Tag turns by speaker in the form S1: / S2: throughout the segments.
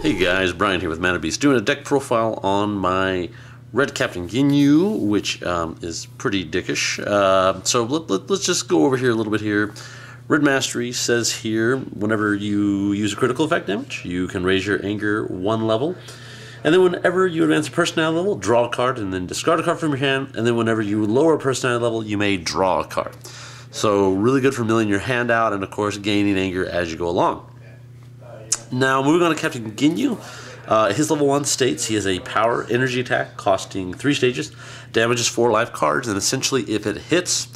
S1: Hey guys, Brian here with Mana Beast, doing a deck profile on my red Captain Ginyu, which is pretty dickish. So let's just go over here a little bit here. Red Mastery says here, whenever you use a critical effect damage, you can raise your anger 1 level. And then whenever you advance a personality level, draw a card and then discard a card from your hand. And then whenever you lower a personality level, you may draw a card. So really good for milling your hand out and of course gaining anger as you go along. Now, moving on to Captain Ginyu, his level 1 states he has a power energy attack costing 3 stages, damages 4 life cards, and essentially if it hits,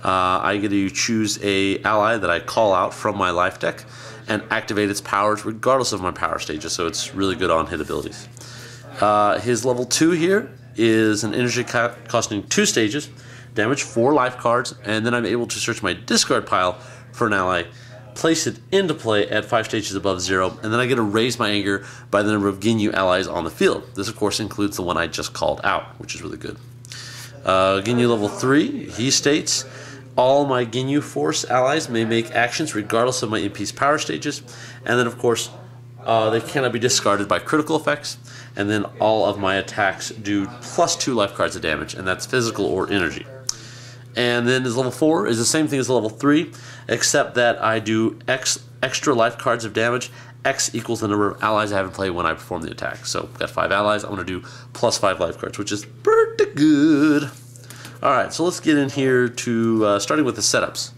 S1: I get to choose a ally that I call out from my life deck and activate its powers regardless of my power stages, so it's really good on hit abilities. His level 2 here is an energy costing 2 stages, damage 4 life cards, and then I'm able to search my discard pile for an ally, place it into play at 5 stages above 0, and then I get to raise my anger by the number of Ginyu allies on the field. This, of course, includes the one I just called out, which is really good. Ginyu level 3, he states, all my Ginyu Force allies may make actions regardless of my MP's power stages, and then, of course, they cannot be discarded by critical effects, and then all of my attacks do +2 life cards of damage, and that's physical or energy. And then his level 4 is the same thing as level 3, except that I do extra life cards of damage. X equals the number of allies I have in play when I perform the attack. So I've got 5 allies. I'm going to do +5 life cards, which is pretty good. Alright, so let's get in here to starting with the setups.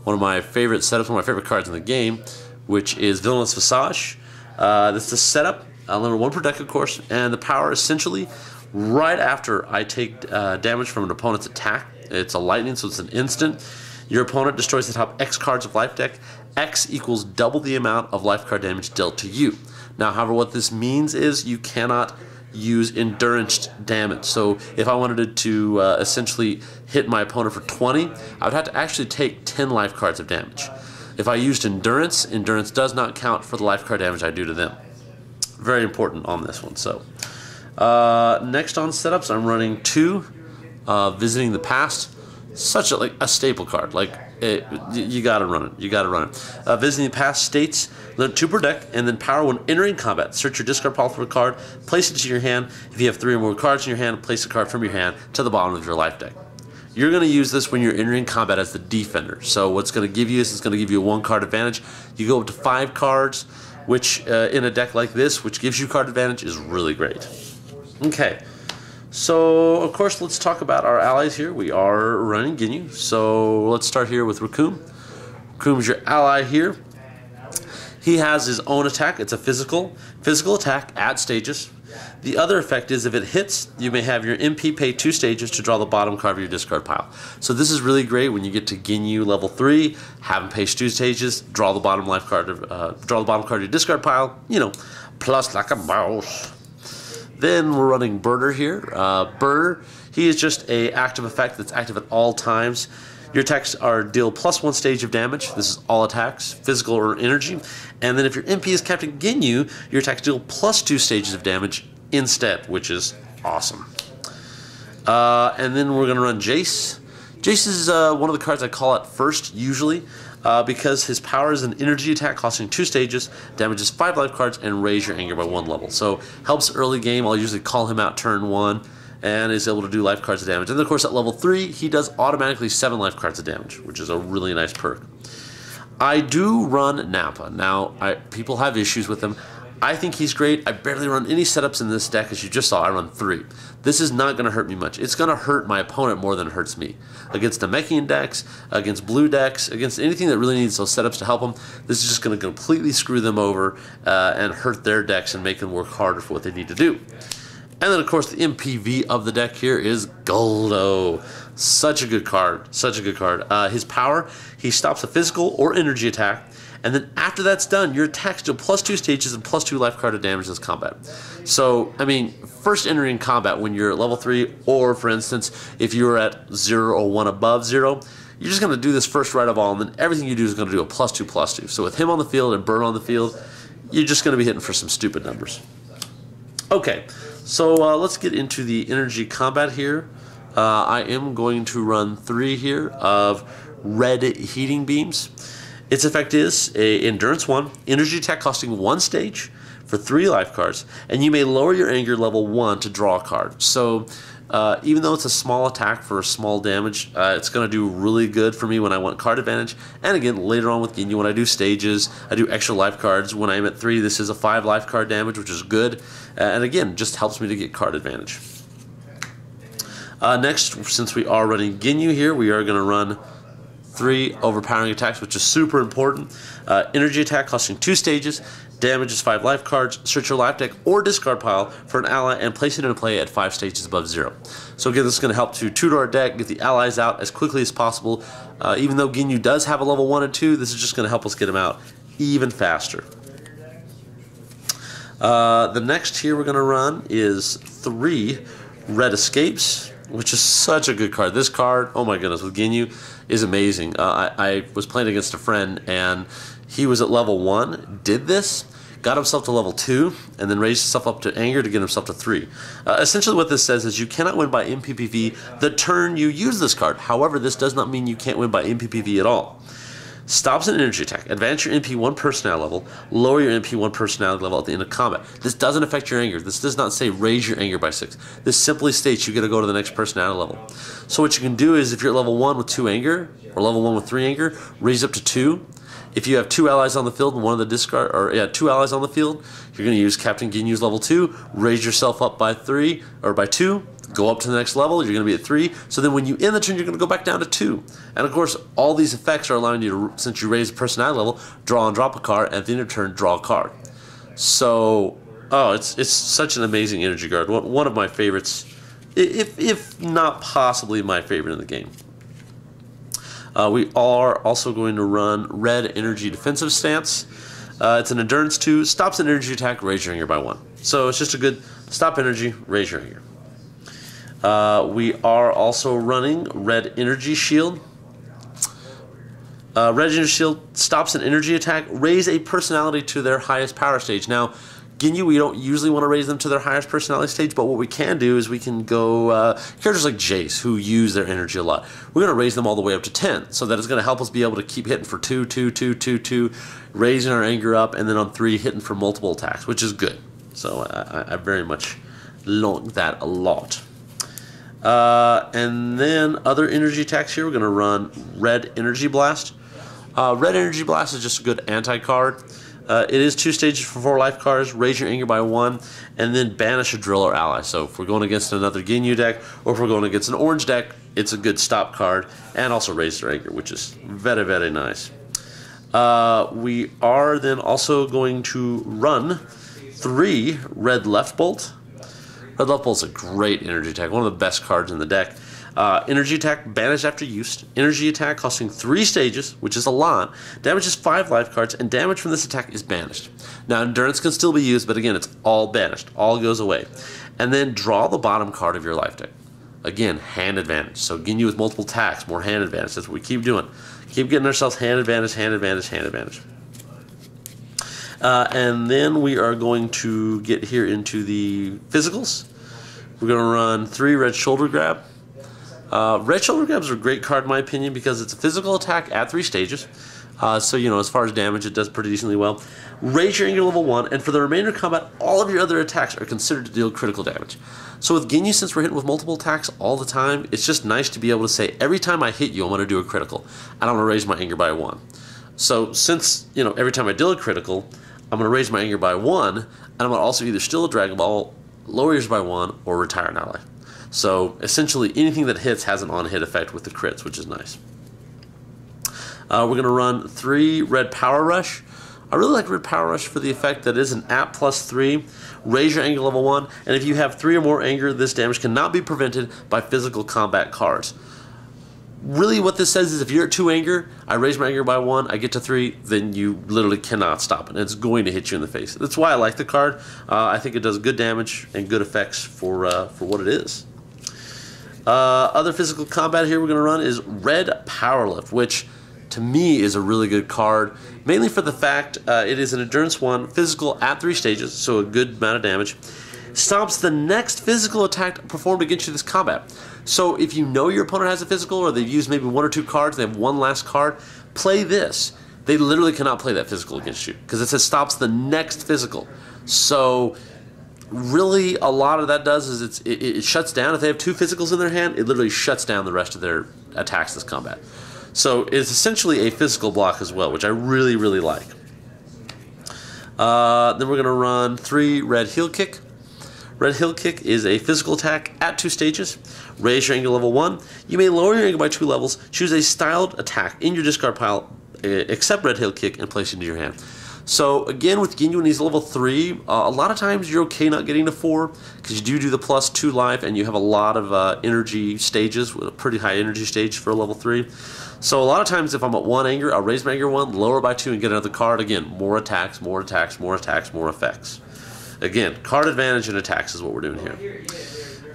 S1: One of my favorite setups, one of my favorite cards in the game, which is Villainous Visage. This is a setup, limit 1 per deck, of course, and the power essentially right after I take damage from an opponent's attack. It's a lightning, so it's an instant. Your opponent destroys the top X cards of life deck. X equals double the amount of life card damage dealt to you. Now, however, what this means is you cannot use endurance damage. So if I wanted to essentially hit my opponent for 20, I would have to actually take 10 life cards of damage. If I used endurance, endurance does not count for the life card damage I do to them. Very important on this one. So next on setups, I'm running 2 Visiting the Past. Such a staple card. You gotta run it. You gotta run it. Visiting the Past states, limit 2 per deck, and then power when entering combat. Search your discard pile for a card, place it to your hand. If you have 3 or more cards in your hand, place a card from your hand to the bottom of your life deck. You're going to use this when you're entering combat as the defender. So what's going to give you is it's going to give you a 1 card advantage. You go up to 5 cards, which in a deck like this, which gives you card advantage, is really great. Okay. So, of course, let's talk about our allies here. We are running Ginyu. So, let's start here with Raccoon. Raccoon is your ally here. He has his own attack. It's a physical attack at stages. The other effect is if it hits, you may have your MP pay 2 stages to draw the bottom card of your discard pile. So this is really great when you get to Ginyu level 3, have him pay 2 stages, draw the bottom card of your discard pile. You know, plus like a mouse. Then we're running Birder here. Birder, he is just an active effect that's active at all times. Your attacks are deal +1 stage of damage. This is all attacks, physical or energy. And then if your MP is Captain Ginyu, your attacks deal +2 stages of damage instead, which is awesome. And then we're going to run Jace. Jace is one of the cards I call out first, usually, because his power is an energy attack costing 2 stages, damages 5 life cards, and raise your anger by 1 level. So helps early game. I'll usually call him out turn 1, and is able to do life cards of damage. And then, of course, at level 3, he does automatically 7 life cards of damage, which is a really nice perk. I do run Nappa. Now, people have issues with him. I think he's great. I barely run any setups in this deck. As you just saw, I run 3. This is not going to hurt me much. It's going to hurt my opponent more than it hurts me. Against Namekian decks, against blue decks, against anything that really needs those setups to help them, this is just going to completely screw them over and hurt their decks and make them work harder for what they need to do. And then, of course, the MPV of the deck here is Goldo. Such a good card. Such a good card. His power, he stops a physical or energy attack. And then after that's done, your attacks do +2 stages and +2 life card of damage this combat. So, I mean, first entering combat when you're at level 3, or for instance, if you're at 0 or 1 above 0, you're just going to do this first right of all, and then everything you do is going to do a +2/+2. So with him on the field and Bird on the field, you're just going to be hitting for some stupid numbers. Okay, so let's get into the energy combat here. I am going to run 3 here of red heating beams. Its effect is a Endurance 1, energy attack costing 1 stage, for 3 life cards, and you may lower your anger level 1 to draw a card. So even though it's a small attack for small damage, it's going to do really good for me when I want card advantage. And again, later on with Ginyu, when I do stages, I do extra life cards. When I'm at 3, this is a 5 life card damage, which is good. And again, just helps me to get card advantage. Next, since we are running Ginyu here, we are going to run 3 overpowering attacks, which is super important. Energy attack costing 2 stages. Damage is 5 life cards. Search your life deck or discard pile for an ally and place it into play at 5 stages above 0. So again, this is going to help to tutor our deck, get the allies out as quickly as possible. Even though Ginyu does have a level 1 and 2, this is just going to help us get them out even faster. The next here we're going to run is 3 Red Escapes, which is such a good card. This card, oh my goodness, with Ginyu is amazing. I was playing against a friend, and he was at level 1, did this, got himself to level 2, and then raised himself up to anger to get himself to 3. Essentially what this says is you cannot win by MPPV the turn you use this card. However, this does not mean you can't win by MPPV at all. Stops an energy attack. Advance your MP 1 personality level. Lower your MP 1 personality level at the end of combat. This doesn't affect your anger. This does not say raise your anger by 6. This simply states you got to go to the next personality level. So what you can do is if you're at level 1 with 2 anger, or level 1 with 3 anger, raise up to 2. If you have 2 allies on the field and one of the discard, or 2 allies on the field, you're going to use Captain Ginyu's level 2, raise yourself up by 3, or by 2, go up to the next level, you're going to be at 3, so then when you end the turn, you're going to go back down to 2. And of course, all these effects are allowing you to, since you raise the personality level, draw and drop a card, and at the end of turn, draw a card. So, it's such an amazing energy card. One of my favorites, if not possibly my favorite in the game. We are also going to run Red Energy Defensive Stance. It's an Endurance 2, stops an energy attack, raise your anger by 1. So it's just a good stop energy, raise your anger. We are also running Red Energy Shield. Red Energy Shield stops an energy attack, raise a personality to their highest power stage. Now, Ginyu, we don't usually want to raise them to their highest personality stage, but what we can do is we can go characters like Jace, who use their energy a lot. We're going to raise them all the way up to 10, so that it's going to help us be able to keep hitting for 2, 2, 2, 2, 2, raising our anger up, and then on 3 hitting for multiple attacks, which is good. So I very much like that a lot. And then other energy attacks here, we're going to run Red Energy Blast. Red Energy Blast is just a good anti-card. It is 2 stages for 4 life cards, raise your anger by 1, and then banish a drill or ally. So if we're going against another Ginyu deck, or if we're going against an orange deck, it's a good stop card, and also raise their anger, which is very, very nice. We are then also going to run 3 Red Left Bolt. Red Left Bolt is a great energy attack, one of the best cards in the deck. Energy attack, banished after use. Energy attack costing 3 stages, which is a lot. Damages 5 life cards, and damage from this attack is banished. Now, Endurance can still be used, but again, it's all banished. All goes away. And then draw the bottom card of your life deck. Again, hand advantage. So Ginyu with multiple attacks, more hand advantage. That's what we keep doing. Keep getting ourselves hand advantage, hand advantage, hand advantage. And then we are going to get here into the physicals. We're going to run 3 Red Shoulder Grab. Red Shoulder Grabs are a great card in my opinion because it's a physical attack at 3 stages. So, you know, as far as damage, it does pretty decently well. Raise your anger level 1, and for the remainder of combat, all of your other attacks are considered to deal critical damage. So with Ginyu, since we're hitting with multiple attacks all the time, it's just nice to be able to say, every time I hit you, I'm going to do a critical, and I'm going to raise my anger by 1. So since, you know, every time I deal a critical, I'm going to raise my anger by 1, and I'm going to also either steal a Dragon Ball, lower yours by 1, or retire an ally. So essentially, anything that hits has an on-hit effect with the crits, which is nice. We're going to run 3 Red Power Rush. I really like Red Power Rush for the effect that is an app plus 3, raise your anger level 1, and if you have 3 or more anger, this damage cannot be prevented by physical combat cards. Really what this says is if you're at 2 anger, I raise my anger by 1, I get to 3, then you literally cannot stop it. It's going to hit you in the face. That's why I like the card. I think it does good damage and good effects for what it is. Other physical combat here we're going to run is Red Power Lift, which to me is a really good card, mainly for the fact it is an Endurance 1, physical at 3 stages, so a good amount of damage. Stops the next physical attack performed against you this combat. So if you know your opponent has a physical, or they've used maybe 1 or 2 cards, they have one last card, play this. They literally cannot play that physical against you, because it says stops the next physical. So really, a lot of that does is it shuts down. If they have 2 physicals in their hand, it literally shuts down the rest of their attacks this combat. So it's essentially a physical block as well, which I really, really like. Then we're going to run 3 Red Heel Kick. Red Heel Kick is a physical attack at 2 stages. Raise your anger level 1. You may lower your anger by 2 levels. Choose a styled attack in your discard pile, except Red Heel Kick, and place it into your hand. So again, with Ginyu when he's level 3, a lot of times you're okay not getting to 4 because you do the +2 life and you have a lot of energy stages, with a pretty high energy stage for a level 3. So a lot of times if I'm at 1 anger, I'll raise my anger 1, lower by 2, and get another card. Again, more attacks, more attacks, more attacks, more effects. Again, card advantage and attacks is what we're doing here.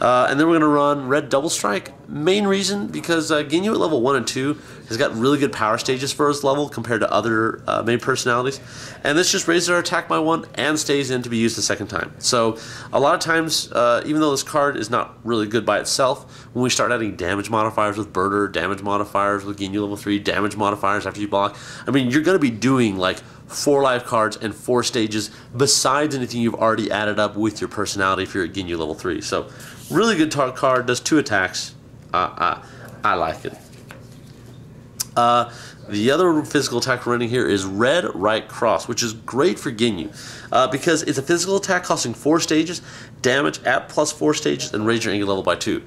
S1: And then we're going to run Red Double Strike. Main reason, because Ginyu at level 1 and 2 has got really good power stages for his level compared to other main personalities. And this just raises our attack by 1 and stays in to be used the second time. So a lot of times, even though this card is not really good by itself, when we start adding damage modifiers with Birder, damage modifiers with Ginyu level 3, damage modifiers after you block, I mean, you're going to be doing like 4 life cards and 4 stages besides anything you've already added up with your personality if you're at Ginyu level 3. So really good card, does 2 attacks. I like it. The other physical attack we're running here is Red Right Cross, which is great for Ginyu because it's a physical attack costing 4 stages, damage at +4 stages, and raise your anger level by 2.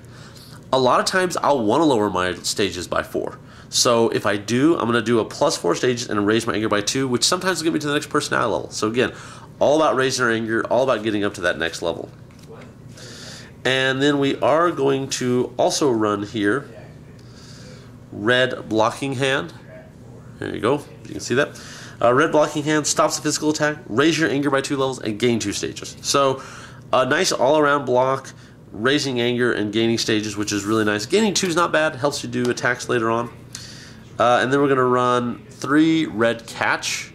S1: A lot of times I'll want to lower my stages by 4. So if I do, I'm going to do a +4 stages and raise my anger by 2, which sometimes will get me to the next personality level. So again, all about raising our anger, all about getting up to that next level. And then we are going to also run here Red Blocking Hand. There you go. You can see that. Red Blocking Hand stops the physical attack, raise your anger by 2 levels, and gain 2 stages. So a nice all-around block, raising anger and gaining stages, which is really nice. Gaining 2 is not bad. Helps you do attacks later on. And then we're going to run 3 Red Catch.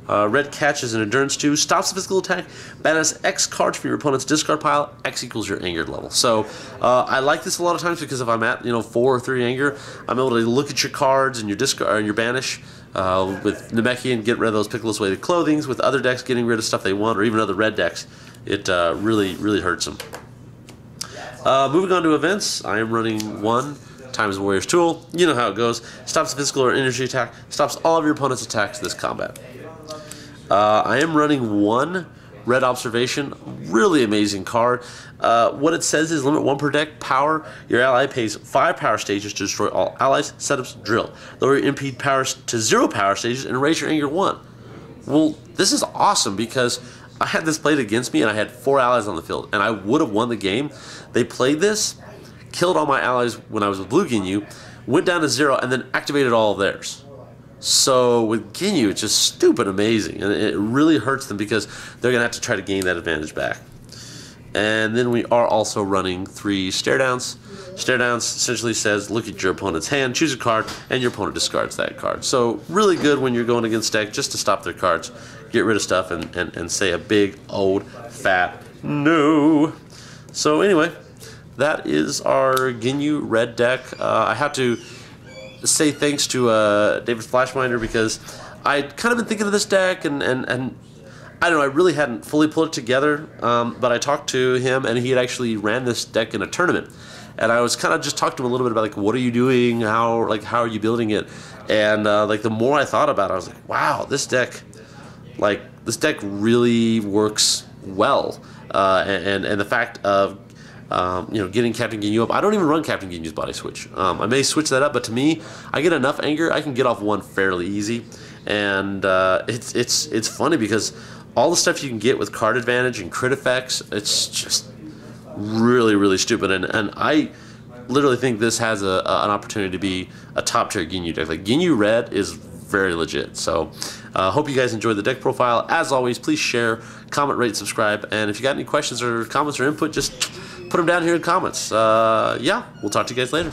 S1: Red Catch is an Endurance 2, stops the physical attack, banish X cards from your opponent's discard pile, X equals your angered level. So I like this a lot of times because if I'm at 4 or 3 anger, I'm able to look at your cards and your discard and your banish. With Namekian, get rid of those Piccolo's weighted clothings. With other decks, getting rid of stuff they want, or even other red decks, it really hurts them. Moving on to events, I am running 1 Times Warrior's Tool. You know how it goes. Stops the physical or energy attack. Stops all of your opponent's attacks this combat. I am running 1 Red Observation. Really amazing card. What it says is limit 1 per deck. Power. Your ally pays 5 power stages to destroy all allies, setups, drill. Lower your impede powers to 0 power stages and raise your anger 1. Well, this is awesome because I had this played against me and I had 4 allies on the field and I would have won the game. They played this, killed all my allies when I was with Blue Ginyu, went down to 0, and then activated all of theirs. So with Ginyu, it's just stupid amazing, and it really hurts them because they're going to have to try to gain that advantage back. And then we are also running 3 Stare Downs. Stare Downs essentially says, look at your opponent's hand, choose a card, and your opponent discards that card. So really good when you're going against deck just to stop their cards, get rid of stuff, and say a big, old, fat no. So anyway, that is our Ginyu red deck. I have to say thanks to David Flashminder because I'd kind of been thinking of this deck and I don't know, I really hadn't fully pulled it together, but I talked to him and he had actually ran this deck in a tournament. And I was kind of just talking to him a little bit about like, what are you doing? How are you building it? And like the more I thought about it, I was like, wow, this deck really works well. And the fact of getting Captain Ginyu up. I don't even run Captain Ginyu's body switch. I may switch that up, but to me, I get enough anger, I can get off 1 fairly easy. And it's funny because all the stuff you can get with card advantage and crit effects, it's just really stupid. And I literally think this has an opportunity to be a top tier Ginyu deck. Like Ginyu Red is very legit. So hope you guys enjoyed the deck profile. As always, please share, comment, rate, subscribe, and if you got any questions or comments or input, just put them down here in the comments. Yeah, we'll talk to you guys later.